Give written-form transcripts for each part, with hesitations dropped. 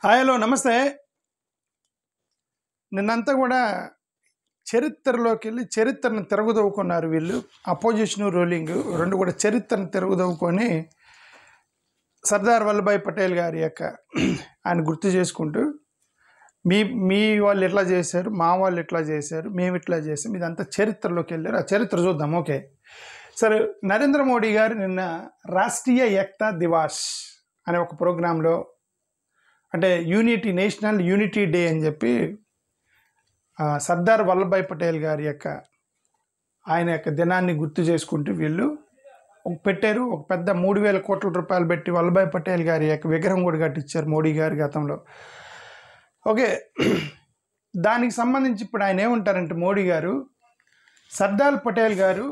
Hi hello నమస్తే. నిన్నంతా కూడా చరిత్రలోకి వెళ్ళి చరిత్రను తిరగదవ్వుకున్నారు వీళ్ళు. అపోజిషన్ రూలింగ్ రెండు కూడా చరిత్రను తిరగదవ్వుకొని సర్దార్ వల్లభాయ్ పటేల్ గారి యొక్క ఆయన గుర్తు చేసుకుంటూ మీ మీ వాళ్ళు ఎట్లా చేశారు, మా వాళ్ళు ఎట్లా చేశారు, మేము ఇట్లా చేసాం, ఇదంతా చరిత్రలోకి వెళ్ళారు. ఆ చరిత్ర చూద్దాం. ఓకే సరే. నరేంద్ర మోడీ గారు నిన్న రాష్ట్రీయ ఏక్తా దివాస్ అనే ఒక ప్రోగ్రాంలో, అంటే నేషనల్ యూనిటీ డే అని చెప్పి సర్దార్ వల్లభాయ్ పటేల్ గారి యొక్క ఆయన యొక్క దినాన్ని గుర్తు చేసుకుంటూ వీళ్ళు పెట్టారు. ఒక పెద్ద 3,000 కోట్ల రూపాయలు పెట్టి వల్లభాయ్ పటేల్ గారి యొక్క విగ్రహం కూడా కట్టించారు మోడీ గారి గతంలో. ఓకే, దానికి సంబంధించి ఇప్పుడు ఆయన ఏమంటారంటే మోడీ గారు, సర్దార్ పటేల్ గారు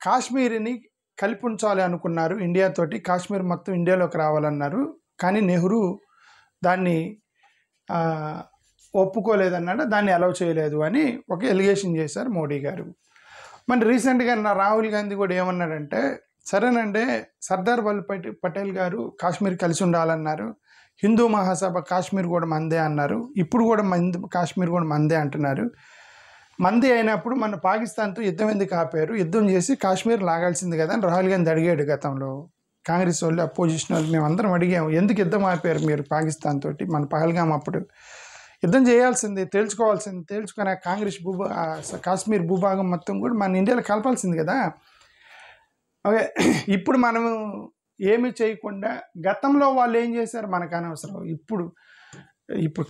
కాశ్మీర్ని కలిపి ఉంచాలి అనుకున్నారు ఇండియాతోటి, కాశ్మీర్ మొత్తం ఇండియాలోకి రావాలన్నారు. కానీ నెహ్రూ దాన్ని ఒప్పుకోలేదన్నాడు, దాన్ని అలౌ చేయలేదు అని ఒక ఎలిగేషన్ చేశారు మోడీ గారు. మరి రీసెంట్గా రాహుల్ గాంధీ కూడా ఏమన్నాడంటే, సరేనంటే సర్దార్ వల్లభాయ్ పటేల్ గారు కాశ్మీర్ కలిసి ఉండాలన్నారు, హిందూ మహాసభ కాశ్మీర్ కూడా మందే అన్నారు, ఇప్పుడు కూడా కాశ్మీర్ కూడా మందే అంటున్నారు. మంది అయినప్పుడు మన పాకిస్తాన్తో యుద్ధం ఎందుకు ఆపారు, యుద్ధం చేసి కాశ్మీర్ లాగాల్సింది కదా అని రాహుల్ గాంధీ అడిగాడు గతంలో. కాంగ్రెస్ వాళ్ళు, అపోజిషన్ వాళ్ళు మేము అందరం అడిగాము, ఎందుకు యుద్ధం ఆపారు మీరు పాకిస్తాన్ తోటి, మన పహల్గామ్ అప్పుడు యుద్ధం చేయాల్సింది, తెలుసుకుని కాంగ్రెస్ కాశ్మీర్ భూభాగం మొత్తం కూడా మన ఇండియాలో కలపాల్సింది కదా. ఓకే, ఇప్పుడు మనము ఏమి చేయకుండా గతంలో వాళ్ళు ఏం చేశారు మనకు అనవసరం. ఇప్పుడు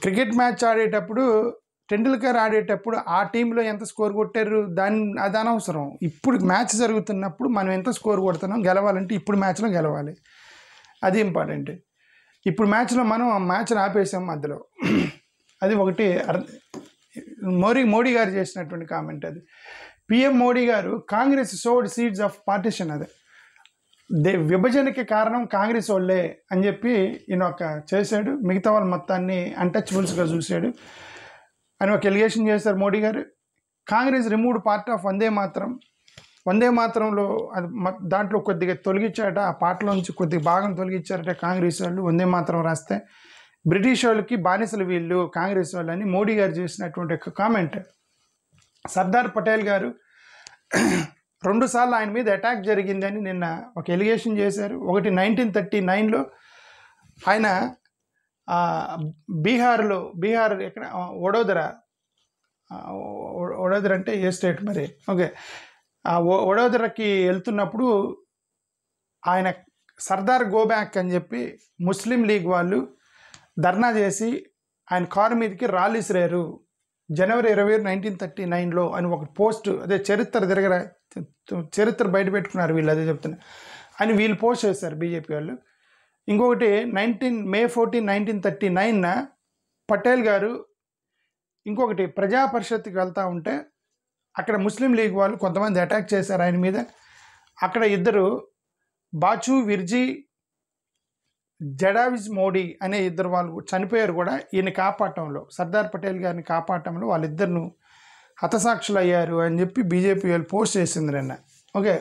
క్రికెట్ మ్యాచ్ ఆడేటప్పుడు టెండూల్కర్ ఆడేటప్పుడు ఆ టీంలో ఎంత స్కోర్ కొట్టారు అది అనవసరం. ఇప్పుడు మ్యాచ్ జరుగుతున్నప్పుడు మనం ఎంత స్కోర్ కొడుతున్నాం, గెలవాలంటే ఇప్పుడు మ్యాచ్లో గెలవాలి, అది ఇంపార్టెంట్. ఇప్పుడు మ్యాచ్లో మనం ఆ మ్యాచ్ని ఆపేసాం మధ్యలో, అది ఒకటి. మోడీ గారు చేసినటువంటి కామెంట్ అది. పిఎం మోడీ గారు కాంగ్రెస్ సోడ్ సీడ్స్ ఆఫ్ పార్టిషన్, అదే విభజనకి కారణం కాంగ్రెస్ వాళ్ళే అని చెప్పి ఈయన ఒక చేశాడు, మిగతా వాళ్ళ మొత్తాన్ని అన్టచబుల్స్గా చూశాడు అని ఒక ఎలిగేషన్ చేశారు మోడీ గారు. కాంగ్రెస్ రిమూవ్డ్ పార్ట్ ఆఫ్ వందే మాతరంలో అది దాంట్లో కొద్దిగా తొలగించాట, ఆ పాటలోంచి కొద్దిగా భాగం తొలగించారట కాంగ్రెస్ వాళ్ళు. వందే మాతరం రాస్తే బ్రిటిష్ వాళ్ళకి బానిసలు వీళ్ళు కాంగ్రెస్ వాళ్ళు అని మోడీ గారు చేసినటువంటి ఒక కామెంట్. సర్దార్ పటేల్ గారు 2 సార్లు ఆయన మీద అటాక్ జరిగిందని నిన్న ఒక ఎలిగేషన్ చేశారు. ఒకటి 1939లో ఆయన బీహార్ ఎక్కడ వడోదర అంటే ఏ స్టేట్ మరి, ఓకే, వడోదరకి వెళ్తున్నప్పుడు ఆయన సర్దార్ గోబ్యాక్ అని చెప్పి ముస్లిం లీగ్ వాళ్ళు ధర్నా చేసి ఆయన కారు మీదకి రాలిసిరారు జనవరి 20, 1939లో అని ఒక పోస్ట్, అదే చరిత్ర బయట పెట్టుకున్నారు వీళ్ళు, అదే చెప్తున్నా అని వీళ్ళు పోస్ట్ చేశారు బీజేపీ వాళ్ళు. ఇంకొకటి మే 14, 1939న పటేల్ గారు ఇంకొకటి ప్రజా పరిషత్కి వెళ్తూ ఉంటే అక్కడ ముస్లిం లీగ్ వాళ్ళు కొంతమంది అటాక్ చేశారు ఆయన మీద. అక్కడ ఇద్దరు బాచు విర్జీ జడావిజ్ మోడీ అనే ఇద్దరు వాళ్ళు చనిపోయారు కూడా. ఈయన కాపాడటంలో, సర్దార్ పటేల్ గారిని కాపాడటంలో వాళ్ళిద్దరు హతసాక్షులు అయ్యారు అని చెప్పి బీజేపీ వాళ్ళు పోస్ట్ చేసింది నిన్న. ఓకే,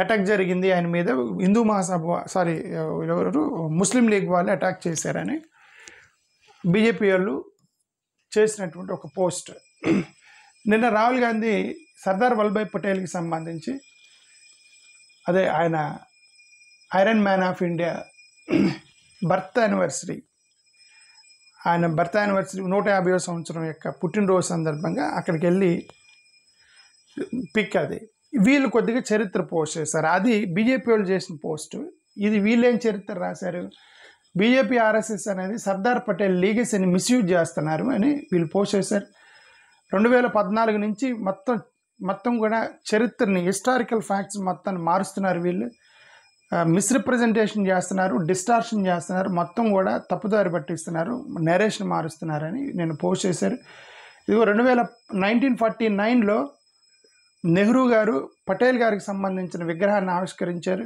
అటాక్ జరిగింది ఆయన మీద, హిందూ మహాసభ ఎవరు ముస్లిం లీగ్ వాళ్ళు అటాక్ చేశారని బీజేపీ వాళ్ళు చేసినటువంటి ఒక పోస్ట్. నిన్న రాహుల్ గాంధీ సర్దార్ వల్లభాయ్ పటేల్కి సంబంధించి, అదే ఆయన iron man of India birth anniversary, ఆయన బర్త్ యానివర్సరీ 150వ సంవత్సరం యొక్క పుట్టినరోజు సందర్భంగా అక్కడికి వెళ్ళి పిక్, అది వీళ్ళు కొద్దిగా చరిత్ర పోస్ట్ చేశారు. అది బీజేపీ వాళ్ళు చేసిన పోస్టు. ఇది వీళ్ళేం చరిత్ర రాశారు, బీజేపీ ఆర్ఎస్ఎస్ అనేది సర్దార్ పటేల్ లీగసీని మిస్యూజ్ చేస్తున్నారు అని వీళ్ళు పోస్ట్ చేశారు. 2014 నుంచి మొత్తం కూడా చరిత్రని, హిస్టారికల్ ఫ్యాక్ట్స్ మొత్తాన్ని మారుస్తున్నారు వీళ్ళు, మిస్రిప్రజెంటేషన్ చేస్తున్నారు, డిస్టార్షన్ చేస్తున్నారు, మొత్తం కూడా తప్పుదారి పట్టిస్తున్నారు, నేరేషన్ మారుస్తున్నారని నేను పోస్ట్ చేశారు. ఇదిగో 1949లో నెహ్రూ గారు పటేల్ గారికి సంబంధించిన విగ్రహాన్ని ఆవిష్కరించారు.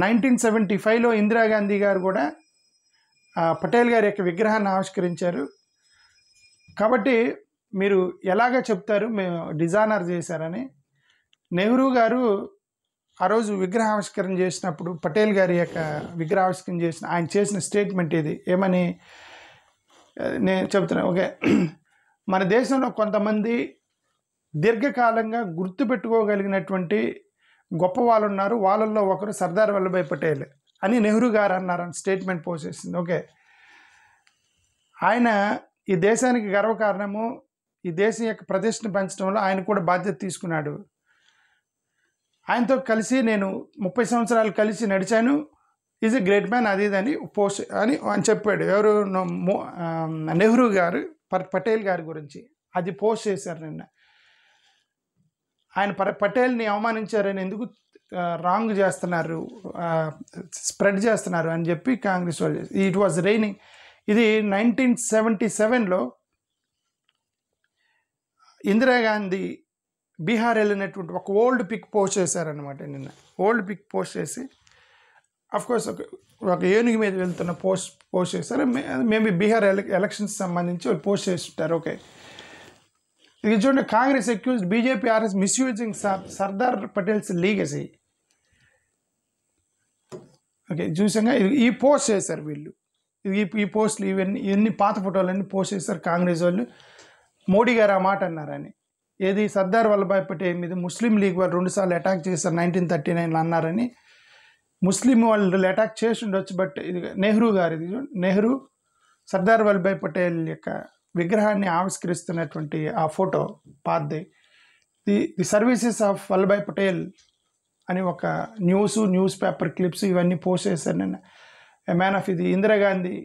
1975లో ఇందిరాగాంధీ గారు కూడా పటేల్ గారి యొక్క విగ్రహాన్ని ఆవిష్కరించారు. కాబట్టి మీరు ఎలాగ చెప్తారు మేము డిజానర్ చేశారని. నెహ్రూ గారు ఆ రోజు విగ్రహావిష్కరణ చేసినప్పుడు పటేల్ గారి యొక్క విగ్రహావిష్కరణ ఆయన చేసిన స్టేట్మెంట్ ఇది ఏమని నేను చెబుతున్నా. ఓకే, మన దేశంలో కొంతమంది దీర్ఘకాలంగా గుర్తుపెట్టుకోగలిగినటువంటి గొప్ప వాళ్ళు ఉన్నారు, వాళ్ళల్లో ఒకరు సర్దార్ వల్లభాయ్ పటేల్ అని నెహ్రూ గారు అన్నారని స్టేట్మెంట్ పోస్ట్ చేసింది. ఓకే, ఆయన ఈ దేశానికి గర్వకారణము, ఈ దేశం యొక్క ప్రతిష్టను పెంచడంలో ఆయన కూడా బాధ్యత తీసుకున్నాడు. ఆయనతో కలిసి నేను 30 సంవత్సరాలు కలిసి నడిచాను, ఈజ్ ఎ గ్రేట్ మ్యాన్, అది ఇదని పోస్ట్ అని చెప్పాడు. ఎవరు? నెహ్రూ గారు పటేల్ గారి గురించి అది పోస్ట్ చేశారు నిన్న. ఆయన పటేల్ని అవమానించారని ఎందుకు రాంగ్ చేస్తున్నారు, స్ప్రెడ్ చేస్తున్నారు అని చెప్పి కాంగ్రెస్ వాళ్ళు. It was raining. ఇది 1977లో ఇందిరాగాంధీ బీహార్ వెళ్ళినటువంటి ఒక ఓల్డ్ పిక్ పోస్ట్ చేశారనమాట నిన్న. ఓల్డ్ పిక్ పోస్ట్ చేసి అఫ్కోర్స్ ఒక ఏనుగు మీద వెళ్తున్న పోస్ట్ చేశారు. మేబీ బీహార్ ఎలక్షన్స్ సంబంధించి వాళ్ళు పోస్ట్ చేస్తుంటారు. ఓకే, ఇది చూడండి, Congress accused BJP RS misusing Sardar Patel's legacy. Okay, చూసాగా ఈ పోస్ట్ చేశారు వీళ్ళు. ఈ పోస్టులు ఇవన్నీ పాత ఫోటోలన్నీ పోస్ట్ చేశారు కాంగ్రెస్ వాళ్ళు. మోడీ గారు ఆ మాట అన్నారని. ఏది? సర్దార్ వల్లభాయ్ పటేల్ మీద ముస్లిం లీగ్ వాళ్ళు 2 సార్లు అటాక్ చేశారు 1939లో అన్నారని. ముస్లిం వాళ్ళు అటాక్ చేసి ఉండొచ్చు, బట్ ఇది నెహ్రూ గారు, ఇది నెహ్రూ సర్దార్ వల్లభాయ్ పటేల్ యొక్క విగ్రహాన్ని ఆవిష్కరిస్తున్నటువంటి ఆ ఫోటో పాతది. The services of Vallabhbhai Patel అని ఒక న్యూస్ పేపర్ క్లిప్స్ ఇవన్నీ పోస్ట్ చేశారు నిన్న. మ్యాన్ ఆఫ్ ఇది ఇందిరాగాంధీ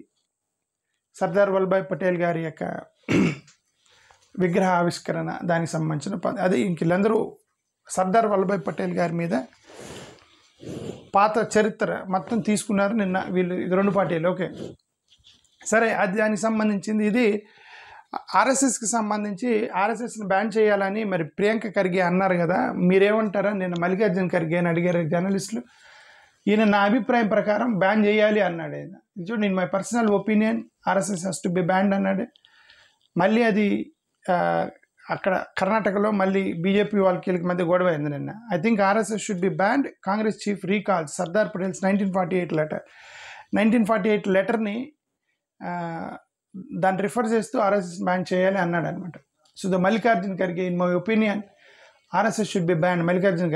సర్దార్ వల్లభాయ్ పటేల్ గారి యొక్క విగ్రహ ఆవిష్కరణ దానికి సంబంధించిన అదే. ఇంక వీళ్ళందరూ సర్దార్ వల్లభాయ్ పటేల్ గారి మీద పాత చరిత్ర మొత్తం తీసుకున్నారు నిన్న వీళ్ళు, ఇది 2 పార్టీలు. ఓకే, సరే, అది దానికి సంబంధించింది. ఇది ఆర్ఎస్ఎస్కి సంబంధించి ఆర్ఎస్ఎస్ని బ్యాన్ చేయాలని మరి ప్రియాంక ఖర్గే అన్నారు కదా, మీరేమంటారా? నిన్న మల్లికార్జున ఖర్గే అని అడిగారు జర్నలిస్టులు. ఈయన నా అభిప్రాయం ప్రకారం బ్యాన్ చేయాలి అన్నాడు. ఆయన చూడండి, in my personal opinion RSS has to be banned అన్నాడు. మళ్ళీ అది అక్కడ కర్ణాటకలో మళ్ళీ బీజేపీ వాళ్ళకి మధ్య గొడవ అయింది నిన్న. I think RSS should B banned. Congress chief recall Sardar Patels 1948 లెటర్ని దాన్ని రిఫర్ చేస్తూ ఆర్ఎస్ఎస్ బ్యాన్ చేయాలి అన్నాడు అనమాట. So the Mallikarjun Kharge, in my opinion RSS should be ban. Mallikarjun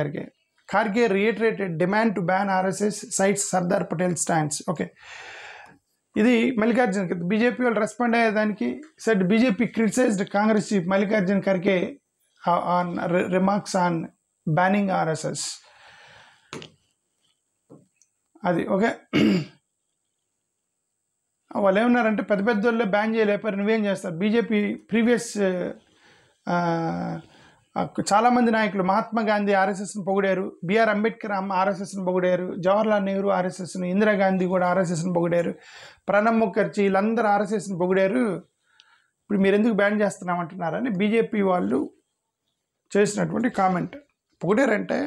Kharge reiterated demand to ban RSS cites Sardar Patel stands. Okay, ఇది మల్లికార్జున బీజేపీ వాళ్ళు respond అయ్యేదానికి said BJP criticised Congress chief Mallikarjun Kharge on remarks on banning RSS. అది okay. వాళ్ళు ఏమన్నారంటే పెద్ద వాళ్ళే ban చేయలేపారు, నువ్వేం చేస్తారు? బీజేపీ ప్రీవియస్ చాలామంది నాయకులు మహాత్మా గాంధీ ఆర్ఎస్ఎస్ని పొగిడారు, బిఆర్ అంబేద్కర్ ఆర్ఎస్ఎస్ని పొగిడారు, జవహర్లాల్ నెహ్రూ ఆర్ఎస్ఎస్ని, ఇందిరాగాంధీ కూడా ఆర్ఎస్ఎస్ని పొగిడారు, ప్రణబ్ ముఖర్జీ, వీళ్ళందరూ ఆర్ఎస్ఎస్ని పొగిడారు. ఇప్పుడు మీరు ఎందుకు బ్యాన్ చేస్తున్నామంటున్నారని బీజేపీ వాళ్ళు చేసినటువంటి కామెంట్. పొగిడారంటే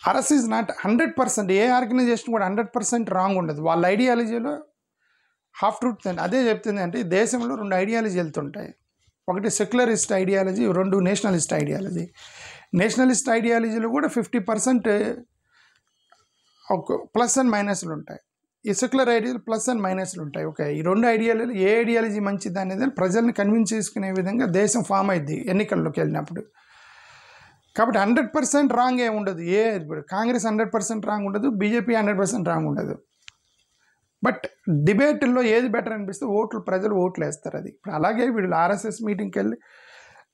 RSS is not 100%, a organisation కూడా 100% రాంగ్ ఉండదు. వాళ్ళ ఐడియాలజీలో హాఫ్ ట్రూత్ అండి. అదే చెప్తుంది అంటే దేశంలో 2 ఐడియాలజీ వెళ్తుంటాయి. ఒకటి secularist ideology, 2 nationalist ideology. Nationalist ఐడియాలజీలో కూడా 50% ప్లస్ అండ్ మైనస్లు ఉంటాయి. ఈ సెక్యులర్ ఐడియాలు ప్లస్ అండ్ మైనస్లు ఉంటాయి. ఓకే, ఈ 2 ఐడియాలజీలు ఏ ఐడియాలజీ మంచిది అనేది ప్రజల్ని కన్విన్స్ చేసుకునే విధంగా దేశం ఫామ్ అయింది ఎన్నికల్లోకి వెళ్ళినప్పుడు. కాబట్టి 100% రాంగ్ ఏమి ఉండదు. ఇప్పుడు కాంగ్రెస్ 100% రాంగ్ ఉండదు, బీజేపీ 100% రాంగ్ ఉండదు. బట్ డిబేట్లో ఏది బెటర్ అనిపిస్తే ప్రజలు ఓట్లు వేస్తారు. అది ఇప్పుడు అలాగే వీళ్ళు ఆర్ఎస్ఎస్ మీటింగ్కి వెళ్ళి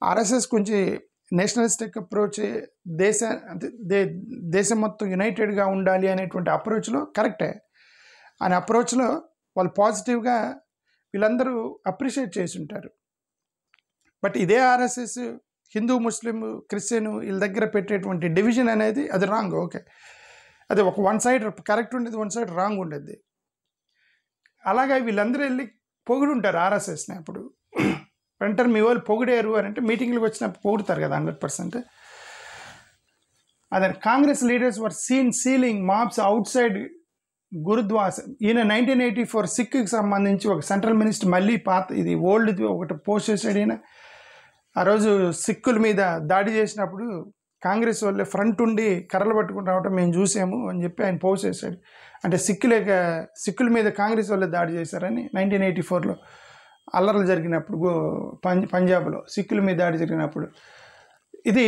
ఆర్ఎస్ఎస్ కొంచెం నేషనలిస్టిక్ అప్రోచ్, దేశం మొత్తం యునైటెడ్గా ఉండాలి అనేటువంటి అప్రోచ్లో కరెక్టే. అనే అప్రోచ్లో వాళ్ళు పాజిటివ్గా వీళ్ళందరూ అప్రిషియేట్ చేసి ఉంటారు. బట్ ఇదే ఆర్ఎస్ఎస్ హిందూ, ముస్లిం, క్రిస్టియన్ వీళ్ళ దగ్గర పెట్టేటువంటి డివిజన్ అనేది అది రాంగ్. ఓకే, అది ఒక 1 సైడ్ కరెక్ట్ ఉండేది, 1 సైడ్ రాంగ్ ఉండేది. అలాగే వీళ్ళందరూ వెళ్ళి పొగుడుంటారు ఆర్ఎస్ఎస్ని. అప్పుడు వెంటనే మీ వాళ్ళు పొగిడారు అని అంటే మీటింగ్లకు వచ్చినప్పుడు పొగుడుతారు కదా 100%. అదే కాంగ్రెస్ లీడర్స్ వర్ సీలింగ్ మాబ్స్ అవుట్ సైడ్ గురుద్వాస్. ఈయన 1984 సిక్కి సంబంధించి ఒక సెంట్రల్ మినిస్టర్ మళ్ళీ ఇది ఓల్డ్ ఒకటి పోస్ట్ చేశాడు. ఈయన ఆ రోజు సిక్కుల మీద దాడి చేసినప్పుడు కాంగ్రెస్ వాళ్ళే ఫ్రంట్ ఉండి కర్రలు పట్టుకుని రావటం మేము చూసాము అని చెప్పి ఆయన పోస్ట్ చేశాడు. అంటే సిక్కుల మీద కాంగ్రెస్ వాళ్ళే దాడి చేశారని 1984లో అల్లర్లు జరిగినప్పుడు పంజాబ్లో సిక్కుల మీద దాడి జరిగినప్పుడు. ఇది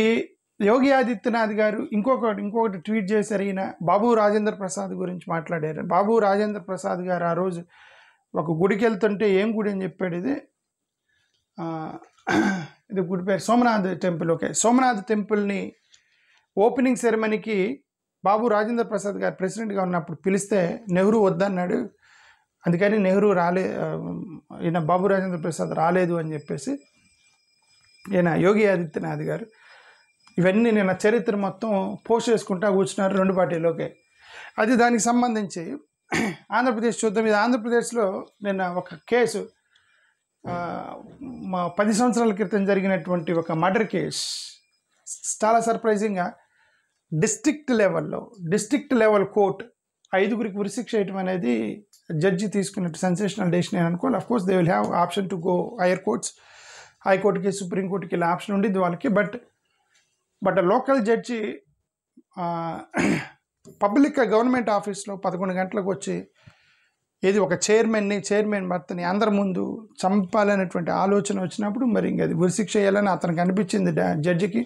యోగి ఆదిత్యనాథ్ గారు ఇంకొకటి ట్వీట్ చేశారు. ఈయన బాబు రాజేంద్ర ప్రసాద్ గురించి మాట్లాడారు. బాబు రాజేంద్ర ప్రసాద్ గారు ఆ రోజు ఒక గుడికి వెళ్తుంటే, ఏం గుడి అని చెప్పాడు, ఇది గుడి పేరు సోమనాథ్ టెంపుల్. ఓకే, సోమనాథ్ టెంపుల్ని ఓపెనింగ్ సెరమనీకి బాబు రాజేంద్ర ప్రసాద్ గారు ప్రెసిడెంట్గా ఉన్నప్పుడు పిలిస్తే నెహ్రూ వద్దన్నాడు. అందుకని నెహ్రూ ఈయన బాబు రాజేంద్ర ప్రసాద్ రాలేదు అని చెప్పేసి ఈయన యోగి ఆదిత్యనాథ్ గారు ఇవన్నీ నిన్న చరిత్ర మొత్తం పోస్ట్ చేసుకుంటా కూర్చున్నారు రెండు పార్టీలోకే. అది దానికి సంబంధించి ఆంధ్రప్రదేశ్ చూద్దాం. ఇది ఆంధ్రప్రదేశ్లో నిన్న ఒక కేసు, 10 సంవత్సరాల క్రితం జరిగినటువంటి ఒక మర్డర్ కేసు. చాలా సర్ప్రైజింగ్గా డిస్ట్రిక్ట్ లెవెల్ కోర్ట్ 5గురికి ఉరిశిక్ష చేయడం అనేది జడ్జి తీసుకున్నట్టు సెన్సేషనల్ డెసిషన్ అని అనుకోవాలి. Of course they will have option to go hire courts, హైకోర్టుకి సుప్రీంకోర్టుకి ఇలా ఆప్షన్ ఉండిద్ది వాళ్ళకి. బట్ లోకల్ జడ్జి పబ్లిక్గా గవర్నమెంట్ ఆఫీస్లో 11 గంటలకు వచ్చి ఒక చైర్మన్ భర్తని అందరి ముందు చంపాలనేటువంటి ఆలోచన వచ్చినప్పుడు మరి ఇంక అది ఉరిశిక్ష చేయాలని అతనికి అనిపించింది జడ్జికి.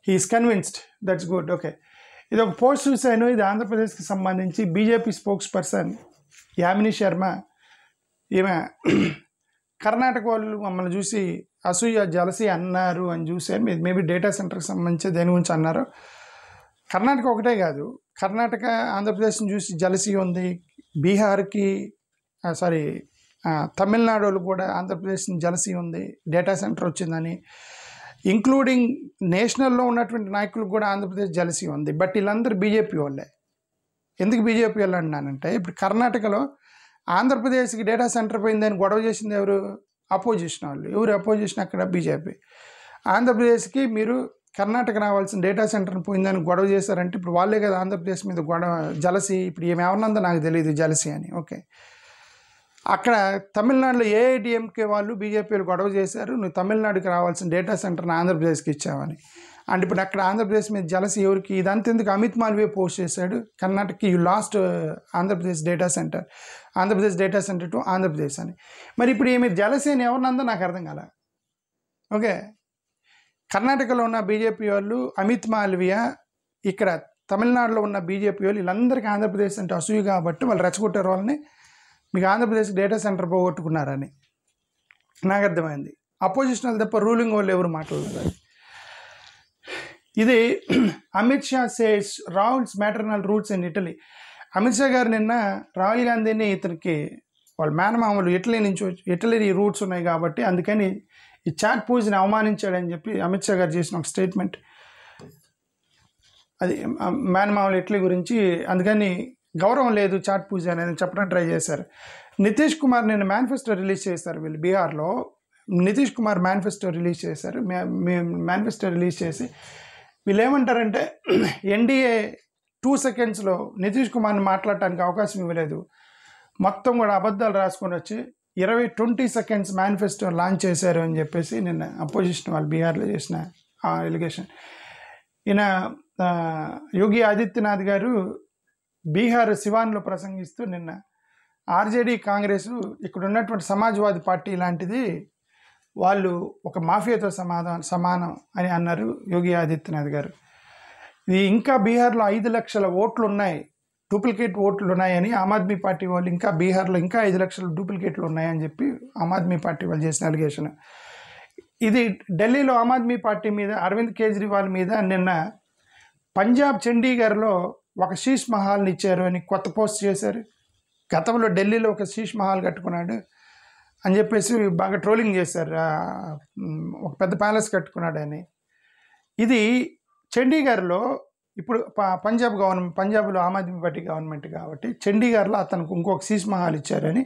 He is convinced, that's good. Okay, ఇది ఒక పోస్ట్ చూశాను. ఇది ఆంధ్రప్రదేశ్కి సంబంధించి BJP spokesperson Yamini Sharma, ఈమె కర్ణాటక వాళ్ళు మమ్మల్ని చూసి అసూయ జలసి అన్నారు అని చూశాను. మేబీ డేటా సెంటర్కి సంబంధించి దేని గురించి అన్నారు. కర్ణాటక ఒకటే కాదు, కర్ణాటక ఆంధ్రప్రదేశ్ని చూసి జలసి ఉంది. బీహార్కి తమిళనాడు కూడా ఆంధ్రప్రదేశ్ని జలసి ఉంది, డేటా సెంటర్ వచ్చిందని. ఇంక్లూడింగ్ నేషనల్లో ఉన్నటువంటి నాయకులకు కూడా ఆంధ్రప్రదేశ్ జలసి ఉంది. బట్ వీళ్ళందరూ బీజేపీ వాళ్ళే. ఎందుకు బీజేపీ వాళ్ళు అన్నానంటే, ఇప్పుడు కర్ణాటకలో ఆంధ్రప్రదేశ్కి డేటా సెంటర్ పోయిందని గొడవ చేసింది ఎవరు? అపోజిషన్ వాళ్ళు. ఎవరు అపోజిషన్? అక్కడ బీజేపీ. ఆంధ్రప్రదేశ్కి మీరు కర్ణాటక రావాల్సిన డేటా సెంటర్ని పోయిందని గొడవ చేశారంటే ఇప్పుడు వాళ్ళే కదా ఆంధ్రప్రదేశ్ మీద గొడవ జలసి. ఇప్పుడు ఏమేమన్నందో నాకు తెలియదు జలసి అని. ఓకే, అక్కడ తమిళనాడులో ఏఐడిఎంకే వాళ్ళు బీజేపీలు గొడవ చేశారు, నువ్వు తమిళనాడుకి రావాల్సిన డేటా సెంటర్ని ఆంధ్రప్రదేశ్కి ఇచ్చావని. అండ్ ఇప్పుడు అక్కడ ఆంధ్రప్రదేశ్ మీద జలసి ఎవరికి? ఇదంతా ఎందుకు అమిత్ మాల్వే పోస్ట్ చేశాడు, కర్ణాటకకి you last Andhra Pradesh data centre to Andhra Pradesh అని. మరి ఇప్పుడు ఏమి జలసి అని ఎవరినందో నాకు అర్థం కాల. ఓకే, కర్ణాటకలో ఉన్న బీజేపీ వాళ్ళు అమిత్ మాల్వియా, ఇక్కడ తమిళనాడులో ఉన్న బీజేపీ వాళ్ళు, వీళ్ళందరికీ ఆంధ్రప్రదేశ్ అంటే అసూయ కాబట్టి వాళ్ళు రెచ్చగొట్టారు వాళ్ళని, మీకు ఆంధ్రప్రదేశ్ డేటా సెంటర్ పోగొట్టుకున్నారని నాకు అర్థమైంది. అపోజిషన్ వాళ్ళు తప్ప రూలింగ్ వాళ్ళు ఎవరు మాట్లాడుతారు. ఇది Amit Shah says Rahul's maternal roots in Italy. Amit Shah గారు నిన్న రాహుల్ గాంధీని, ఇతనికి వాళ్ళ మేనమామలు ఇటలీ రూట్స్ ఉన్నాయి కాబట్టి అందుకని ఈ చాట్ పూజని అవమానించాడని చెప్పి అమిత్ షా గారు చేసిన ఒక స్టేట్మెంట్. అది మేనమామలు ఇటలీ గురించి, అందుకని గౌరవం లేదు చాట్ పూజ అనేది చెప్పడం ట్రై చేశారు. నితీష్ కుమార్ నిన్న మేనిఫెస్టో రిలీజ్ చేశారు. వీళ్ళు బీహార్లో నితీష్ కుమార్ మేనిఫెస్టో రిలీజ్ చేశారు. మేనిఫెస్టో రిలీజ్ చేసి వీళ్ళు ఏమంటారంటే, ఎన్డీఏ 2 సెకండ్స్లో నితీష్ కుమార్ని మాట్లాడటానికి అవకాశం ఇవ్వలేదు, మొత్తం కూడా అబద్ధాలు రాసుకొని వచ్చి 20 సెకండ్స్ మేనిఫెస్టో లాంచ్ చేశారు అని చెప్పేసి నిన్న అపోజిషన్ వాళ్ళు బీహార్లో చేసిన ఎలిగేషన్. ఈయన యోగి ఆదిత్యనాథ్ గారు బీహార్ సివాన్లో ప్రసంగిస్తూ నిన్న ఆర్జేడీ కాంగ్రెస్ ఇక్కడ ఉన్నటువంటి సమాజ్వాదీ పార్టీ లాంటిది, వాళ్ళు ఒక మాఫియాతో సమానం అని అన్నారు యోగి ఆదిత్యనాథ్ గారు. ఇది ఇంకా బీహార్లో 5 లక్షల ఓట్లు ఉన్నాయి, డూప్లికేట్ ఓట్లు ఉన్నాయని ఆమ్ ఆద్మీ పార్టీ వాళ్ళు, ఇంకా బీహార్లో ఇంకా 5 లక్షల డూప్లికేట్లు ఉన్నాయని చెప్పి ఆమ్ ఆద్మీ పార్టీ వాళ్ళు చేసిన అలిగేషన్. ఇది ఢిల్లీలో ఆమ్ ఆద్మీ పార్టీ మీద, అరవింద్ కేజ్రీవాల్ మీద నిన్న పంజాబ్ చండీగఢ్లో ఒక శీష్ మహల్ని ఇచ్చారు అని కొత్త పోస్ట్ చేశారు. గతంలో ఢిల్లీలో ఒక శీష్ మహల్ కట్టుకున్నాడు అని చెప్పేసి బాగా ట్రోలింగ్ చేశారు, ఒక పెద్ద ప్యాలెస్ కట్టుకున్నాడు అని. ఇది చండీగఢ్లో ఇప్పుడు పంజాబ్లో ఆమ్ ఆద్మీ పార్టీ గవర్నమెంట్ కాబట్టి చండీగఢ్లో అతనికి ఇంకొక శీష్ మహల్ ఇచ్చారని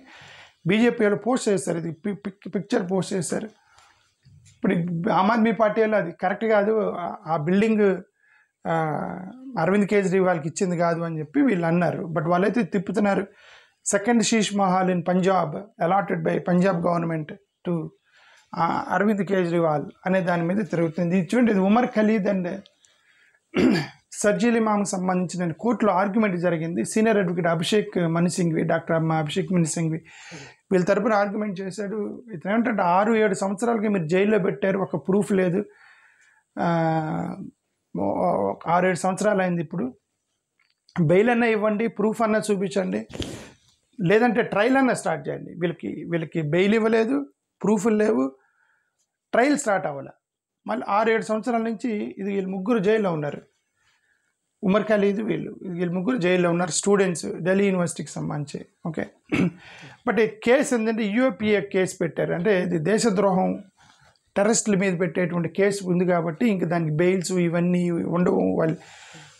బీజేపీ వాళ్ళు పోస్ట్ చేశారు. ఇది పిక్చర్ పోస్ట్ చేశారు. ఇప్పుడు ఆమ్ ఆద్మీ పార్టీ వాళ్ళు అది కరెక్ట్ కాదు, ఆ బిల్డింగ్ అరవింద్ కేజ్రీవాల్కి ఇచ్చింది కాదు అని చెప్పి వీళ్ళు అన్నారు. బట్ వాళ్ళైతే తిప్పుతున్నారు, second Sheesh Mahal in Punjab allotted by Punjab government to Arvind Kejriwal అనే దాని మీద తిరుగుతుంది. ఇది చూడండి, ఇది ఉమర్ ఖలీద్ అండ్ సర్జీల్ ఇమామ్కి సంబంధించిన కోర్టులో ఆర్గ్యుమెంట్ జరిగింది. Senior advocate Abhishek Manu Singhvi, doctor Abhishek Manu Singhvi వీళ్ళ తరపున ఆర్గ్యుమెంట్ చేశాడు. ఇతను ఏమంటే 6-7 సంవత్సరాలకి మీరు జైల్లో పెట్టారు, ఒక ప్రూఫ్ లేదు, 6-7 సంవత్సరాలు అయింది, ఇప్పుడు బెయిల్ అన్నా ఇవ్వండి, ప్రూఫ్ అన్నా చూపించండి, లేదంటే ట్రయల్ అన్నా స్టార్ట్ చేయండి. వీళ్ళకి బెయిల్ ఇవ్వలేదు, ప్రూఫ్లు లేవు, ట్రయల్ స్టార్ట్ అవ్వాలి. మళ్ళీ 6-7 సంవత్సరాల నుంచి వీళ్ళు ముగ్గురు జైల్లో ఉన్నారు. ఉమర్ ఖలీద్ వీళ్ళు ముగ్గురు జైల్లో ఉన్నారు, స్టూడెంట్స్, ఢిల్లీ యూనివర్సిటీకి సంబంధించి. ఓకే, బట్ ఈ కేసు ఏంటంటే యూఏపీఏ కేసు పెట్టారు, అంటే ఇది దేశద్రోహం, టెర్రరిస్టుల మీద పెట్టేటువంటి కేసు ఉంది కాబట్టి ఇంక దానికి బెయిల్స్ ఇవన్నీ ఉండవు. వాళ్ళు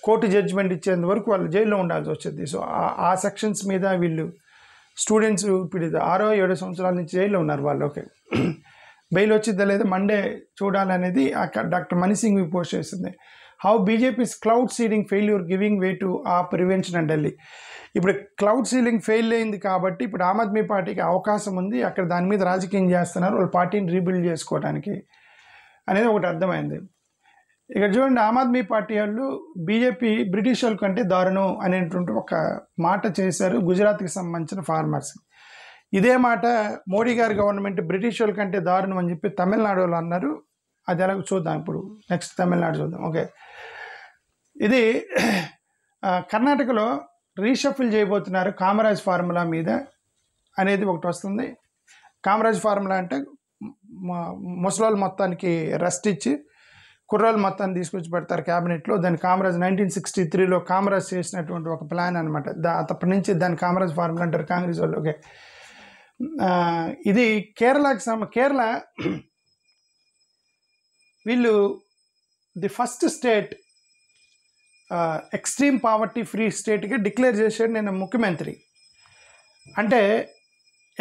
కోర్టు జడ్జిమెంట్ ఇచ్చేంత వరకు వాళ్ళు జైల్లో ఉండాల్సి వచ్చింది. సో ఆ సెక్షన్స్ మీద వీళ్ళు స్టూడెంట్స్ ఇప్పుడు 6-7 సంవత్సరాల నుంచి జైల్లో ఉన్నారు వాళ్ళు. ఓకే, బెయిల్ వచ్చిందా లేదా మండే చూడాలనేది డాక్టర్ మను సింఘ్వి పోస్ట్ చేసింది. How BJP's cloud seeding failure giving way to ఆ ప్రివెన్షన్ అండ్ ఢిల్లీ. ఇప్పుడు క్లౌడ్ సీలింగ్ ఫెయిల్ అయింది కాబట్టి ఇప్పుడు ఆమ్ ఆద్మీ పార్టీకి అవకాశం ఉంది, అక్కడ దాని మీద రాజకీయం చేస్తున్నారు వాళ్ళ పార్టీని రీబిల్డ్ చేసుకోవడానికి అనేది ఒకటి అర్థమైంది. ఇక చూడండి, ఆమ్ ఆద్మీ పార్టీ వాళ్ళు బీజేపీ బ్రిటిష్ వాళ్ళ కంటే దారుణం అనేటువంటి ఒక మాట చేశారు గుజరాత్కి సంబంధించిన ఫార్మర్స్. ఇదే మాట మోడీ గారి గవర్నమెంట్ బ్రిటిష్ వాళ్ళ కంటే దారుణం అని చెప్పి తమిళనాడు వాళ్ళు అన్నారు. అది ఎలాగో చూద్దాం, ఇప్పుడు నెక్స్ట్ తమిళనాడు చూద్దాం. ఓకే, ఇది కర్ణాటకలో రీషఫిల్ చేయబోతున్నారు కామరాజ్ ఫార్ములా మీద అనేది ఒకటి వస్తుంది. కామరాజ్ ఫార్ములా అంటే ముసలోళ్ళ మొత్తానికి రెస్ట్ ఇచ్చి కుర్రాళ్ళు మొత్తాన్ని తీసుకొచ్చి పెడతారు క్యాబినెట్లో. దాని కామరాజ్ 1963లో కామరాజ్ చేసినటువంటి ఒక ప్లాన్ అనమాట. అప్పటి నుంచి దాన్ని కామరాజ్ ఫార్ములా అంటారు కాంగ్రెస్ వాళ్ళు. ఓకే, ఇది కేరళ వీళ్ళు the first state extreme poverty free స్టేట్గా డిక్లేర్ చేశాడు నేను ముఖ్యమంత్రి. అంటే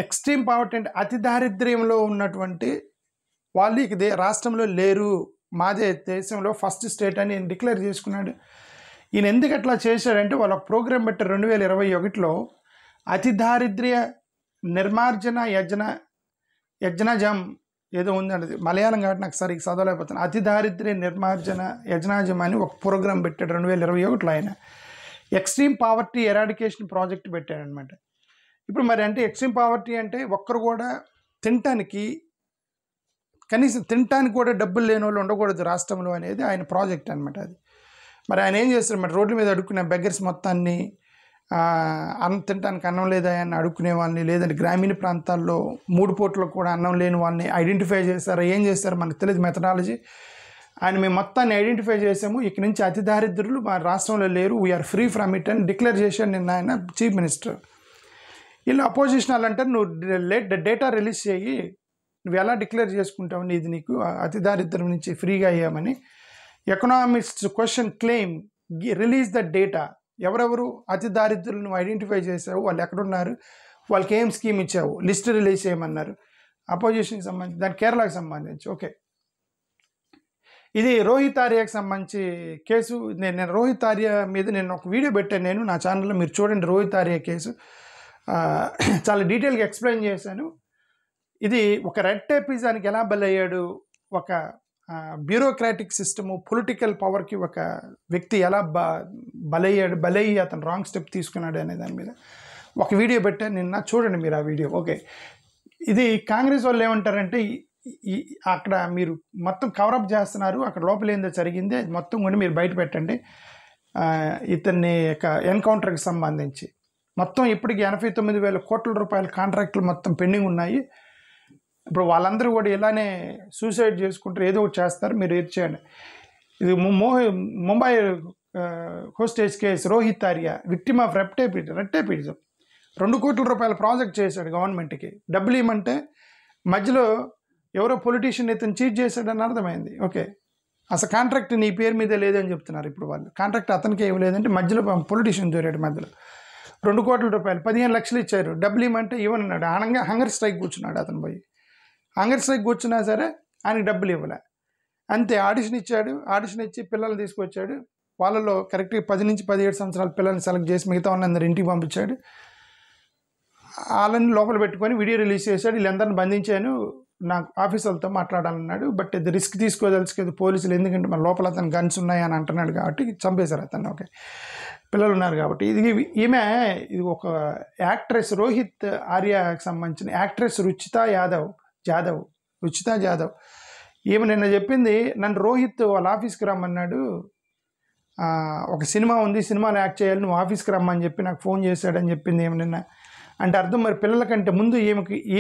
ఎక్స్ట్రీమ్ పావర్టీ అంటే అతి దారిద్ర్యంలో ఉన్నటువంటి వాళ్ళు ఇక రాష్ట్రంలో లేరు, మాదే దేశంలో ఫస్ట్ స్టేట్ అని డిక్లేర్ చేసుకున్నాడు. ఈయన ఎందుకు అట్లా చేశాడంటే వాళ్ళు ఒక ప్రోగ్రాం పెట్టారు 2021లో, అతి దారిద్ర్య నిర్మార్జన యజ్ఞజం ఏదో ఉందండి, మలయాళం కాబట్టి నాకు సరిగ్గా చదవలేకపోతున్నాను. అతి దారిద్ర్య నిర్మార్జన యజ్ఞజం అని ఒక ప్రోగ్రాం పెట్టాడు 2021లో. ఆయన ఎక్స్ట్రీమ్ పావర్టీ ఎరాడికేషన్ ప్రాజెక్ట్ పెట్టాడనమాట. ఇప్పుడు మరి అంటే ఎక్స్ట్రీమ్ పావర్టీ అంటే ఒక్కరు కూడా కనీసం తినటానికి కూడా డబ్బులు లేని వాళ్ళు ఉండకూడదు రాష్ట్రంలో అనేది ఆయన ప్రాజెక్ట్ అనమాట. అది మరి ఆయన ఏం చేస్తారు, మరి రోడ్ల మీద అడుక్కునే బెగ్గర్స్ మొత్తాన్ని తినడానికి అన్నం లేదా అని అడుక్కునే వాళ్ళని, లేదంటే గ్రామీణ ప్రాంతాల్లో 3 పూటలకు కూడా అన్నం లేని వాళ్ళని ఐడెంటిఫై చేస్తారు. ఏం చేస్తారు మనకు తెలియదు మెథడాలజీ. ఆయన మేము మొత్తాన్ని ఐడెంటిఫై చేసాము, ఇక్కడి నుంచి అతి దారిద్రులు మా రాష్ట్రంలో లేరు, వీఆర్ ఫ్రీ ఫ్రమ్ ఇట్ అని డిక్లేర్ చేశాడు నిన్న ఆయన చీఫ్ మినిస్టర్. వీళ్ళు అపోజిషన్ వాళ్ళు అంటారు, నువ్వు డేటా రిలీజ్ చేయి, నువ్వు ఎలా డిక్లేర్ చేసుకుంటావు ఇది నీకు అతి దారిద్ర్యం నుంచి ఫ్రీగా అయ్యామని. Economist question claim release the data, ఎవరెవరు అతి దారిద్రులు నువ్వు ఐడెంటిఫై చేసావు, వాళ్ళు ఎక్కడున్నారు, వాళ్ళకి ఏం స్కీమ్ ఇచ్చావు, లిస్ట్ రిలీజ్ చేయమన్నారు అపోజిషన్కి సంబంధించి, దాని కేరళకి సంబంధించి. ఓకే, ఇది రోహిత్ ఆర్యాకి సంబంధించి కేసు. నేను రోహిత్ ఆర్య మీద నేను ఒక వీడియో పెట్టాను నేను నా ఛానల్లో, మీరు చూడండి. రోహిత్ ఆర్య కేసు చాలా డీటెయిల్గా ఎక్స్ప్లెయిన్ చేశాను. ఇది ఒక రెడ్ టేపిజానికి ఎలా బలయ్యాడు, ఒక బ్యూరోక్రాటిక్ సిస్టము పొలిటికల్ పవర్కి ఒక వ్యక్తి ఎలా బలయ్యి అతను రాంగ్ స్టెప్ తీసుకున్నాడు అనే దాని మీద ఒక వీడియో పెట్టాను నిన్న, చూడండి మీరు ఆ వీడియో. ఓకే, ఇది కాంగ్రెస్ వాళ్ళు ఏమంటారంటే అక్కడ మీరు మొత్తం కవరప్ చేస్తున్నారు, అక్కడ లోపల ఏందో జరిగింది అది మొత్తం కూడా మీరు బయట పెట్టండి. ఇతన్ని ఎన్కౌంటర్కి సంబంధించి మొత్తం ఇప్పటికి 89,000 కోట్ల రూపాయల కాంట్రాక్టులు మొత్తం పెండింగ్ ఉన్నాయి. ఇప్పుడు వాళ్ళందరూ కూడా ఇలానే సూసైడ్ చేసుకుంటారు, ఏదో ఒకటి చేస్తారు, మీరు ఏది చేయండి. ఇది Mumbai hostage case, Rohit Arya victim of red tapism. 2 కోట్ల రూపాయల ప్రాజెక్ట్ చేశాడు గవర్నమెంట్కి, డబ్బులు ఇవ్వమంటే మధ్యలో ఎవరో పొలిటీషియన్ ఇతను చీట్ చేశాడని అర్థమైంది. ఓకే, అసలు కాంట్రాక్ట్ నీ పేరు మీదే లేదని చెప్తున్నారు ఇప్పుడు వాళ్ళు. కాంట్రాక్ట్ అతనికే ఇవ్వలేదంటే మధ్యలో పొలిటీషియన్ దొరాడు మధ్యలో. 2 కోట్ల రూపాయలు 15 లక్షలు ఇచ్చారు, డబ్బులు ఇవ్వమంటే ఇవ్వనన్నాడు. హంగర్ స్ట్రైక్ కూర్చున్నాడు అతను పోయి. హంగర్ స్ట్రైక్ కూర్చున్నా సరే ఆయనకి డబ్బులు ఇవ్వలే, అంతే. ఆడిషన్ ఇచ్చాడు, ఆడిషన్ ఇచ్చి పిల్లల్ని తీసుకొచ్చాడు, వాళ్ళలో కరెక్ట్గా 10 నుంచి 17 సంవత్సరాల పిల్లల్ని సెలెక్ట్ చేసి మిగతా వాళ్ళందరూ ఇంటికి పంపించాడు. వాళ్ళని లోపల పెట్టుకొని వీడియో రిలీజ్ చేశాడు. వీళ్ళందరిని బంధించాను, నాకు ఆఫీస్ వాళ్ళతో మాట్లాడాలన్నాడు. బట్ ఇది రిస్క్ తీసుకోదలుచుకోదు పోలీసులు, ఎందుకంటే మన లోపల అతను గన్స్ ఉన్నాయని అంటున్నాడు కాబట్టి చంపేశారు అతను. ఓకే, పిల్లలు ఉన్నారు కాబట్టి. ఈమె ఇది ఒక యాక్ట్రెస్, రోహిత్ ఆర్యాకి సంబంధించిన యాక్ట్రెస్ రుచితా జాదవ్. ఈమె నిన్న చెప్పింది, నన్ను రోహిత్ వాళ్ళ ఆఫీస్కి రమ్మన్నాడు, ఒక సినిమా ఉంది, సినిమాలో యాక్ట్ చేయాలి, నువ్వు ఆఫీస్కి రమ్మని చెప్పి నాకు ఫోన్ చేశాడని చెప్పింది ఏమి నిన్న. అంటే అర్థం మరి పిల్లల కంటే ముందు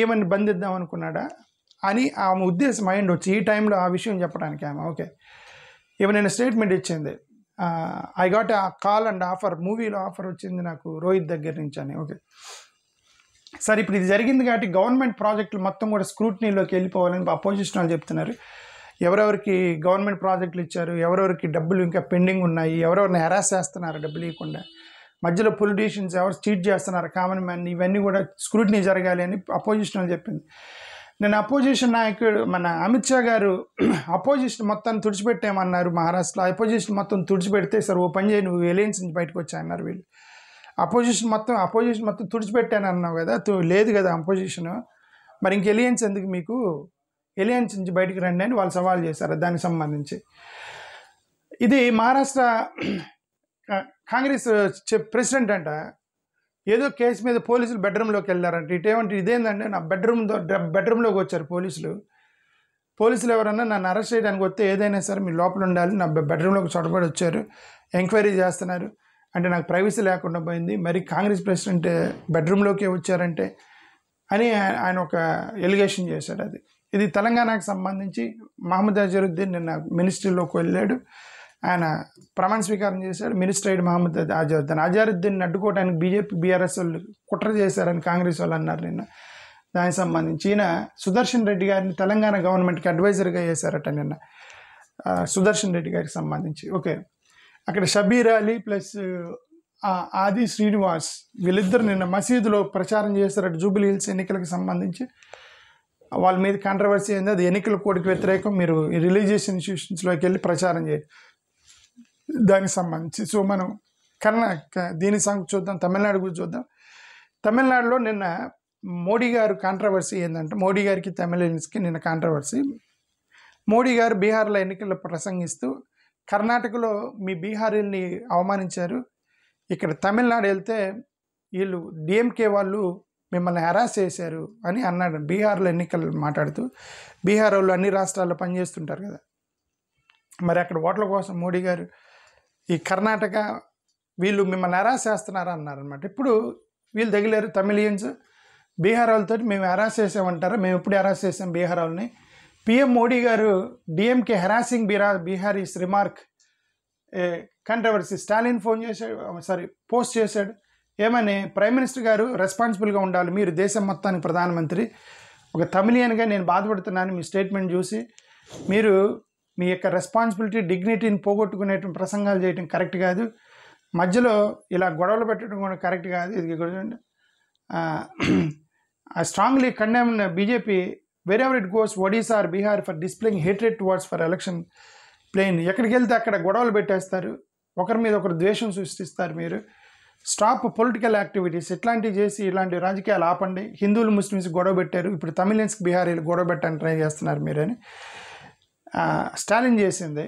ఏమని బంధిద్దాం అనుకున్నాడా అని ఆమె ఉద్దేశం మైండ్ వచ్చి ఈ టైంలో ఆ విషయం చెప్పడానికి ఆమె. ఓకే, ఈమె నేను స్టేట్మెంట్ ఇచ్చింది, ఐ గాట్ ఆ కాల్ అండ్ ఆఫర్, మూవీలో ఆఫర్ వచ్చింది నాకు రోహిత్ దగ్గర నుంచి అని. ఓకే, సరే ఇప్పుడు ఇది జరిగింది కాబట్టి గవర్నమెంట్ ప్రాజెక్టులు మొత్తం కూడా స్క్రూటినీలోకి వెళ్ళిపోవాలని అపోజిషన్ వాళ్ళు చెప్తున్నారు. ఎవరెవరికి గవర్నమెంట్ ప్రాజెక్టులు ఇచ్చారు, ఎవరెవరికి డబ్బులు ఇంకా పెండింగ్ ఉన్నాయి, ఎవరెవరిని హెరాస్ చేస్తున్నారు డబ్బులు ఇవ్వకుండా, మధ్యలో పొలిటీషియన్స్ ఎవరు చీట్ చేస్తున్నారు, కామన్ మ్యాన్, ఇవన్నీ కూడా స్క్రూటినీ జరగాలి అని అపోజిషన్ వాళ్ళు చెప్పింది. నేను అపోజిషన్ నాయకుడు మన అమిత్ షా గారు అపోజిషన్ మొత్తాన్ని తుడిచిపెట్టామన్నారు మహారాష్ట్రలో. అపోజిషన్ మొత్తం తుడిచిపెడితే సార్ ఓ పని చేయి, నువ్వు ఎలియన్స్ నుంచి బయటకు వచ్చాయన్నారు వీళ్ళు. అపోజిషన్ మొత్తం తుడిచిపెట్టాను అన్నావు కదా, లేదు కదా అపోజిషన్, మరి ఇంక ఎలియన్స్ ఎందుకు మీకు, ఎలియన్స్ నుంచి బయటకు రండి అని వాళ్ళు సవాల్ చేశారు. దానికి సంబంధించి ఇది మహారాష్ట్ర కాంగ్రెస్ ప్రెసిడెంట్ అంట, ఏదో కేసు మీద పోలీసులు బెడ్రూమ్లోకి వెళ్ళారంట. ఇదేంటంటే నా బెడ్రూమ్లోకి వచ్చారు పోలీసులు ఎవరన్నా నన్ను అరెస్ట్ చేయడానికి వస్తే ఏదైనా సరే మీరు లోపల ఉండాలి, నా బెడ్రూమ్లోకి చొరబడి వచ్చారు, ఎంక్వైరీ చేస్తున్నారు అంటే నాకు ప్రైవసీ లేకుండా పోయింది, మరి కాంగ్రెస్ ప్రెసిడెంట్ బెడ్రూమ్లోకి వచ్చారంటే అని ఆయన ఒక ఎలిగేషన్ చేశాడు. ఇది తెలంగాణకు సంబంధించి మహమ్మద్ అజరుద్దీన్ నిన్న మినిస్ట్రీలోకి వెళ్ళాడు, ఆయన ప్రమాణ స్వీకారం చేశాడు. మినిస్టర్ అయిన మహమ్మద్ అజరుద్దీన్ అడ్డుకోవడానికి బీజేపీ బీఆర్ఎస్ వాళ్ళు కుట్ర చేశారని కాంగ్రెస్ వాళ్ళు అన్నారు నిన్న. దానికి సంబంధించి ఈయన సుదర్శన్ రెడ్డి గారిని తెలంగాణ గవర్నమెంట్కి అడ్వైజర్గా చేశారట నిన్న, సుదర్శన్ రెడ్డి గారికి సంబంధించి. ఓకే, అక్కడ షబీర్ అలీ ప్లస్ ఆది శ్రీనివాస్ వీళ్ళిద్దరు నిన్న మసీదులో ప్రచారం చేశారట జూబిలీ హిల్స్ ఎన్నికలకు సంబంధించి. వాళ్ళ మీద కాంట్రవర్సీ అయింది, అది ఎన్నికల కోడ్కి వ్యతిరేకం, మీరు రిలీజియస్ ఇన్స్టిట్యూషన్స్లోకి వెళ్ళి ప్రచారం చేయాలి దానికి సంబంధించి. సో మనం దీని సంగతి చూద్దాం, తమిళనాడు గురించి చూద్దాం. తమిళనాడులో నిన్న మోడీ గారు కాంట్రవర్సీ ఏంటంటే, మోడీ గారికి తమిళన్స్కి నిన్న కాంట్రవర్సీ. మోడీ గారు బీహార్లో ఎన్నికల్లో ప్రసంగిస్తూ కర్ణాటకలో మీ బీహారీల్ని అవమానించారు, ఇక్కడ తమిళనాడు వెళ్తే వీళ్ళు డిఎంకే వాళ్ళు మిమ్మల్ని హెరాస్ చేశారు అని అన్నాడు. బీహార్లో ఎన్నికలు మాట్లాడుతూ, బీహార్ వాళ్ళు అన్ని రాష్ట్రాల్లో పనిచేస్తుంటారు కదా, మరి అక్కడ ఓట్ల కోసం మోడీ గారు ఈ కర్ణాటక వీళ్ళు మిమ్మల్ని హెరాస్ చేస్తున్నారు అన్నారనమాట. ఇప్పుడు వీళ్ళు తగిలేరు తమిళియన్స్, బీహార్ వాళ్ళతో మేము హెరాస్ చేసామంటారా, మేము ఎప్పుడు హెరాస్ చేసాం బీహార్ వాళ్ళని. పిఎం మోడీ గారు DMK harassing Biharis remark controversy, Stalin post చేశాడు. ఏమని, ప్రైమ్ మినిస్టర్ గారు రెస్పాన్సిబుల్గా ఉండాలి, మీరు దేశం మొత్తానికి ప్రధానమంత్రి, ఒక తమిళియన్గా నేను బాధపడుతున్నాను మీ స్టేట్మెంట్ చూసి, మీరు మీ యొక్క రెస్పాన్సిబిలిటీ డిగ్నిటీని పోగొట్టుకునేటువంటి ప్రసంగాలు చేయడం కరెక్ట్ కాదు, మధ్యలో ఇలా గొడవలు పెట్టడం కూడా కరెక్ట్ కాదు. ఇది చూడండి, I strongly condemn BJP wherever it goes Odisha or Bihar for displaying hatred towards for election plan. ఎక్కడికి వెళ్తే అక్కడ గొడవలు పెట్టేస్తారు, ఒకరి మీద ఒకరు ద్వేషం సృష్టిస్తారు. మీరు స్టాప్ పొలిటికల్ యాక్టివిటీస్, ఇట్లాంటివి చేసి ఇలాంటి రాజకీయాలు ఆపండి. హిందువులు ముస్లిమ్స్ గొడవ పెట్టారు, ఇప్పుడు తమిళన్స్కి బీహారీలు గొడవ పెట్టడానికి ట్రై చేస్తున్నారు మీరని స్టాలిన్ చేసింది.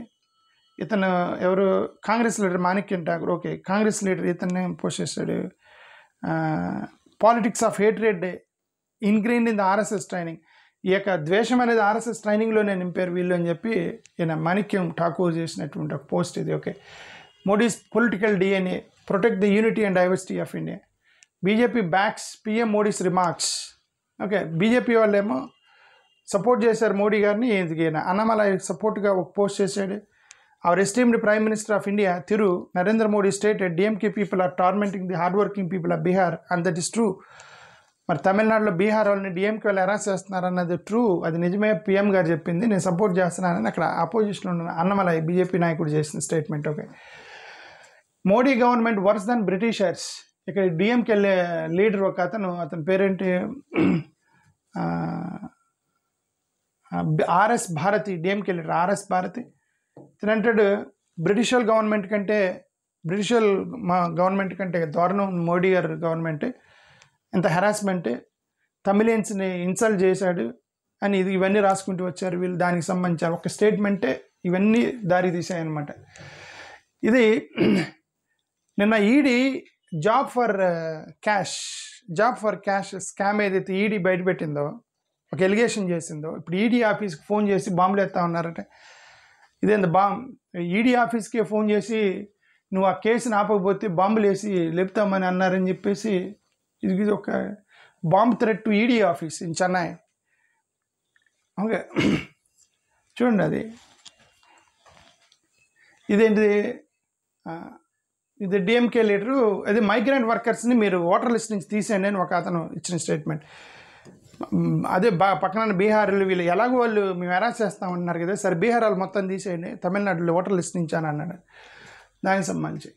ఇతను ఎవరు, కాంగ్రెస్ లీడర్ మాణిక్యం ఠాకూర్. ఓకే, కాంగ్రెస్ లీడర్ ఇతన్ని పోస్ట్ చేశాడు, politics of hatred ingrained in the RSS training. ఈ యొక్క ద్వేషం అనేది ఆర్ఎస్ఎస్ ట్రైనింగ్లోనే నింపారు వీళ్ళు అని చెప్పి ఈయన మాణిక్యం ఠాకూర్ చేసినటువంటి ఒక పోస్ట్ ఇది. Okay, Modi's political DNA protect the unity and diversity of India, BJP backs PM Modi's remarks. Okay, BJP వాళ్ళేమో సపోర్ట్ చేశారు మోడీ గారిని, ఈయన అన్నమలై సపోర్ట్గా ఒక పోస్ట్ చేశాడు. Our esteemed prime minister of India Thiru Narendra Modi stated DMK people are tormenting the hard working people of Bihar and that is true. మరి తమిళనాడులో బీహార్ వాళ్ళని డిఎంకే వాళ్ళు హెరాస్ చేస్తున్నారు అన్నది ట్రూ, అది నిజమే, పిఎం గారు చెప్పింది, నేను సపోర్ట్ చేస్తున్నానని అక్కడ అపోజిషన్లో ఉన్న అన్నమలై బీజేపీ నాయకుడు చేసిన statement. Okay, Modi government worse than Britishers. ఇక్కడ డిఎంకే లీడర్ ఒక అతని పేరేంటి, RS Bharathi, DMK leader RS Bharathi. ఇతను అంటాడు బ్రిటిష్ గవర్నమెంట్ కంటే దారుణం మోడీ గారు గవర్నమెంట్, ఎంత హెరాస్మెంట్, తమిళియన్స్ని ఇన్సల్ట్ చేశాడు అని ఇవన్నీ రాసుకుంటూ వచ్చారు వీళ్ళు. దానికి సంబంధించిన ఒక స్టేట్మెంటే ఇవన్నీ దారి తీసాయన్నమాట. ఇది నిన్న ED job for cash scam ఏదైతే ఈడీ బయటపెట్టిందో, ఒక ఎలిగేషన్ చేసిందో, ఇప్పుడు ఈడీ ఆఫీస్కి ఫోన్ చేసి బాంబులు ఎత్తా ఉన్నారట. ఇదేంత ఈడీ ఆఫీస్కే ఫోన్ చేసి నువ్వు ఆ కేసుని ఆపకపోతే బాంబులు వేసి లేపుతామని అన్నారని చెప్పేసి ఇది ఒక bomb threat to ED office in Chennai. Okay, చూడండి అది ఇదేంటిది, ఇది డిఎంకే లీడరు అది మైగ్రెంట్ వర్కర్స్ని మీరు ఓటర్ లిస్ట్ నుంచి తీసేయండి అని ఒక అతను ఇచ్చిన స్టేట్మెంట్. అదే పక్కన బీహార్లు వీళ్ళు ఎలాగో వాళ్ళు మేము అరెస్ట్ చేస్తామన్నారు కదా, సరే బీహార్ వాళ్ళు మొత్తం తీసేయండి తమిళనాడులో ఓటర్ లిస్ట్ నుంచి అని అన్నాడు. దానికి సంబంధించి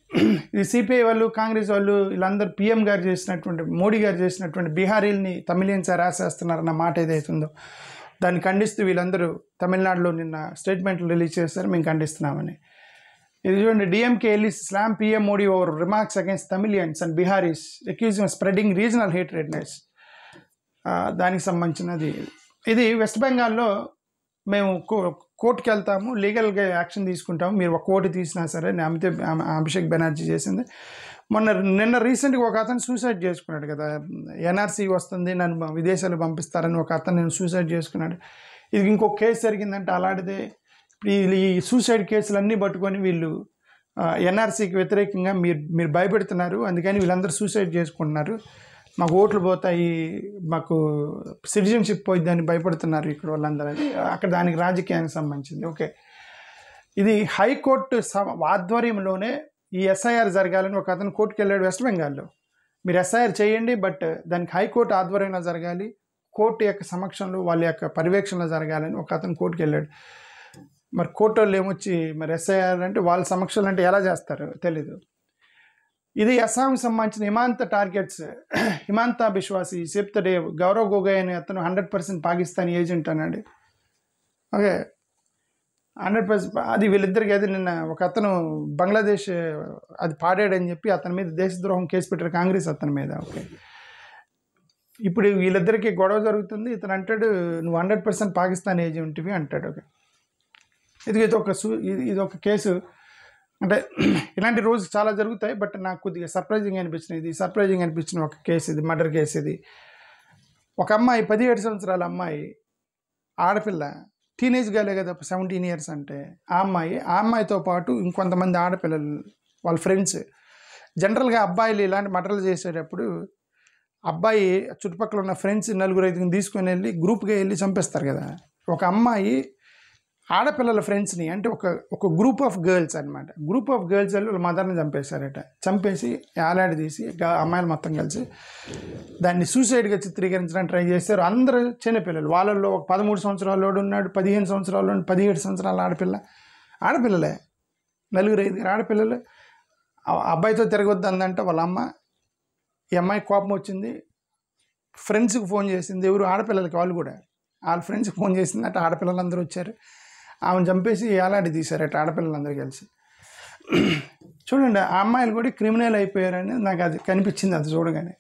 ఇది సిపిఐ వాళ్ళు, కాంగ్రెస్ వాళ్ళు వీళ్ళందరూ పిఎం గారు చేసినటువంటి, మోడీ గారు చేసినటువంటి బీహారీల్ని తమిళియన్స్ అరెస్ట్ చేస్తున్నారన్న మాట ఏదైతుందో దాన్ని ఖండిస్తూ వీళ్ళందరూ తమిళనాడులో నిన్న స్టేట్మెంట్లు రిలీజ్ చేస్తారు, మేము ఖండిస్తున్నామని. ఇది చూడండి, డిఎంకే వెళ్ళి slam PM Modi over remarks against Tamilians and Biharis accusing spreading regional hatredness. దానికి సంబంధించినది ఇది. వెస్ట్ బెంగాల్లో మేము కోర్టుకి వెళ్తాము, లీగల్గా యాక్షన్ తీసుకుంటాము, మీరు ఒక కోర్టు తీసినా సరే అభిషేక్ బెనర్జీ చేసింది. నిన్న రీసెంట్గా ఒక అతను సూసైడ్ చేసుకున్నాడు కదా, ఎన్ఆర్సీ వస్తుంది నన్ను విదేశాలు పంపిస్తారని ఒక అతను నేను సూసైడ్ చేసుకున్నాడు. ఇది ఇంకొక కేసు జరిగిందంటే అలాంటిదే. ఈ సూసైడ్ కేసులన్నీ పట్టుకొని వీళ్ళు ఎన్ఆర్సీకి వ్యతిరేకంగా మీరు భయపెడుతున్నారు, అందుకని వీళ్ళందరూ సూసైడ్ చేసుకుంటున్నారు, మాకు ఓట్లు పోతాయి, మాకు సిటిజన్షిప్ పోయిద్దని భయపడుతున్నారు ఇక్కడ వాళ్ళందరూ. అది అక్కడ దానికి రాజకీయానికి సంబంధించింది. ఓకే, ఇది హైకోర్టు ఆధ్వర్యంలోనే ఈ ఎస్ఐఆర్ జరగాలని ఒక అతను కోర్టుకు వెళ్ళాడు వెస్ట్ బెంగాల్లో. మీరు ఎస్ఐఆర్ చేయండి, బట్ దానికి హైకోర్టు ఆధ్వర్యంలో జరగాలి, కోర్టు యొక్క సమక్షంలో వాళ్ళ యొక్క పర్యవేక్షణలో జరగాలని ఒక అతను కోర్టుకు వెళ్ళాడు. మరి కోర్టు వాళ్ళు ఏమొచ్చి మరి ఎస్ఐఆర్ అంటే వాళ్ళ సమక్షంలో అంటే ఎలా చేస్తారు తెలీదు. ఇది అస్సాంకి సంబంధించిన హిమాంతా బిశ్వాసి చెప్తాడే గౌరవ్ గొగోయ్ అనే అతను 100% పాకిస్తానీ ఏజెంట్ అన్నాడు. ఓకే, 100% అది వీళ్ళిద్దరికి. అది నిన్న ఒక అతను బంగ్లాదేశ్ అది పాడాడని చెప్పి అతని మీద దేశద్రోహం కేసు పెట్టారు కాంగ్రెస్ అతని మీద. ఓకే, ఇప్పుడు వీళ్ళిద్దరికి గొడవ జరుగుతుంది. ఇతను అంటాడు నువ్వు 100% పాకిస్తాన్ ఏజెంట్వి అంటాడు. ఓకే, ఇది ఒక కేసు. అంటే ఇలాంటి రోజు చాలా జరుగుతాయి, బట్ నాకు కొద్దిగా సర్ప్రైజింగ్ అనిపించిన ఒక కేసు ఇది, మర్డర్ కేసు ఇది. ఒక అమ్మాయి 17 సంవత్సరాల అమ్మాయి, ఆడపిల్ల, టీనేజ్ గాలే కదా 17 years అంటే, ఆ అమ్మాయితో పాటు ఇంకొంతమంది ఆడపిల్లలు వాళ్ళ ఫ్రెండ్స్. జనరల్గా అబ్బాయిలు ఇలాంటి మర్డర్లు చేసేటప్పుడు అబ్బాయి చుట్టుపక్కల ఉన్న ఫ్రెండ్స్ 4-5 తీసుకొని వెళ్ళి గ్రూప్గా వెళ్ళి చంపేస్తారు కదా. ఒక అమ్మాయి ఆడపిల్లల ఫ్రెండ్స్ని, అంటే ఒక గ్రూప్ ఆఫ్ గర్ల్స్ అనమాట, గ్రూప్ ఆఫ్ గర్ల్స్ వెళ్ళి వాళ్ళ మదర్ని చంపేశారట. చంపేసి ఏలాడి తీసి అమ్మాయిలు మొత్తం కలిసి దాన్ని సూసైడ్గా చిత్రీకరించడానికి ట్రై చేశారు. అందరూ చిన్నపిల్లలు, వాళ్ళల్లో ఒక 13 సంవత్సరాలు ఉన్నాడు, 15 సంవత్సరాలు, 17 సంవత్సరాల ఆడపిల్లలే 4-5 ఆడపిల్లలు. అబ్బాయితో తిరగొద్దు అందంటే వాళ్ళ అమ్మ, ఈ అమ్మాయికి కోపం వచ్చింది, ఫ్రెండ్స్కి ఫోన్ చేసింది, ఎవరు ఆడపిల్లలకి, వాళ్ళు కూడా వాళ్ళ ఫ్రెండ్స్కి ఫోన్ చేసిందట. ఆడపిల్లలందరూ వచ్చారు, ఆమెను చంపేసి ఏలాడి తీశారట ఆడపిల్లలందరూ కలిసి. చూడండి, ఆ అమ్మాయిలు కూడా క్రిమినల్ అయిపోయారని నాకు అది కనిపించింది అది చూడగానే.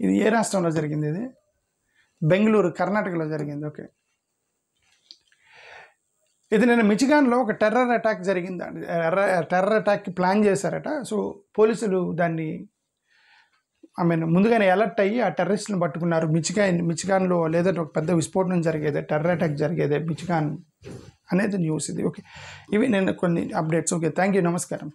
ఇది ఏ రాష్ట్రంలో జరిగింది? ఇది బెంగళూరు, కర్ణాటకలో జరిగింది. ఓకే, ఇది నేను మిచిగాన్లో ఒక టెర్రర్ అటాక్ జరిగిందండి. టెర్రర్ అటాక్కి ప్లాన్ చేశారట. సో పోలీసులు దాన్ని ముందుగానే అలర్ట్ అయ్యి ఆ టెర్రరిస్టులను పట్టుకున్నారు. మిచిగాన్లో లేదంటే ఒక పెద్ద విస్ఫోటనం జరిగేదే, టెర్రర్ అటాక్ జరిగేదే మిచిగాన్ అనేది న్యూస్ ఇది. ఓకే, ఇవి నేను కొన్ని అప్డేట్స్. ఓకే, థ్యాంక్ యూ, నమస్కారం.